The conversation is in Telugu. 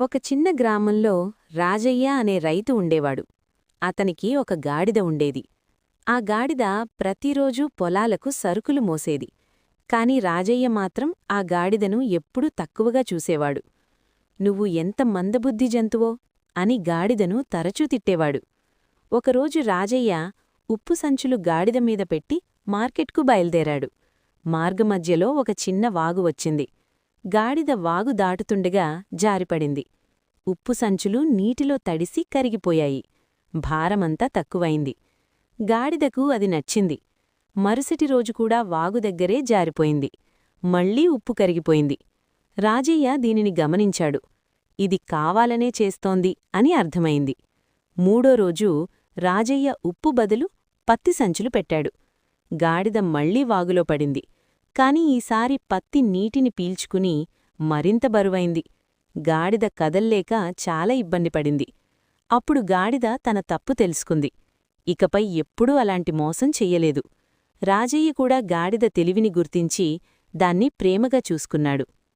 ఒక చిన్న గ్రామంలో రాజయ్య అనే రైతు ఉండేవాడు. అతనికి ఒక గాడిద ఉండేది. ఆ గాడిద ప్రతిరోజూ పొలాలకు సరుకులు మోసేది. కాని రాజయ్య మాత్రం ఆ గాడిదను ఎప్పుడూ తక్కువగా చూసేవాడు. నువ్వు ఎంత మందబుద్ధి జంతువో అని గాడిదను తరచూ తిట్టేవాడు. ఒకరోజు రాజయ్య ఉప్పు సంచులు గాడిద మీద పెట్టి మార్కెట్కు బయల్దేరాడు. మార్గమధ్యలో ఒక చిన్న వాగు వచ్చింది. గాడిద వాగు దాటుతుండగా జారిపడింది. ఉప్పు సంచులు నీటిలో తడిసి కరిగిపోయాయి. భారమంతా తక్కువైంది. గాడిదకు అది నచ్చింది. మరుసటి రోజుకూడా వాగు దగ్గరే జారిపోయింది. మళ్లీ ఉప్పు కరిగిపోయింది. రాజయ్య దీనిని గమనించాడు. ఇది కావాలనే చేస్తోంది అని అర్థమైంది. మూడో రోజు రాజయ్య ఉప్పు బదులు పత్తి సంచులు పెట్టాడు. గాడిద మళ్లీ వాగులో పడింది. కాని ఈసారి పత్తి నీటిని పీల్చుకుని మరింత బరువైంది. గాడిద కదల్లేక చాలా ఇబ్బంది పడింది. అప్పుడు గాడిద తన తప్పు తెలుసుకుంది. ఇకపై ఎప్పుడూ అలాంటి మోసం చెయ్యలేదు. రాజయ్య కూడా గాడిద తెలివిని గుర్తించి దాన్ని ప్రేమగా చూసుకున్నాడు.